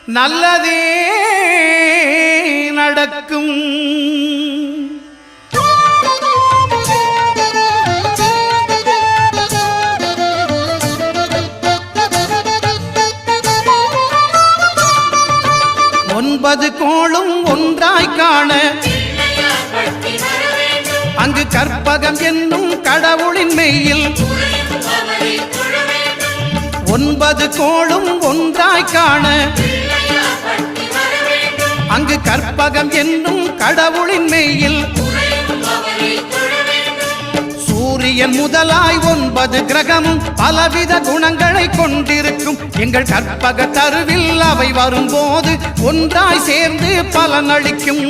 நல்லதே நடக்கும். 9 கோளும் ஒன்றாய் காண அங்கு கற்பகம் என்னும் கடவுளின் மெய்யில் 9 கோளும் ஒன்றாய் காண அங்கு கற்பகம் என்னும் கடவுளின் மெய்யில் சூரியன் முதலாய் 9 கிரகமும் பலவித குணங்களை கொண்டிருக்கும். எங்கள் கற்பக தருவில் அவை வரும்போது ஒன்றாய் சேர்ந்து பலனளிக்கும்.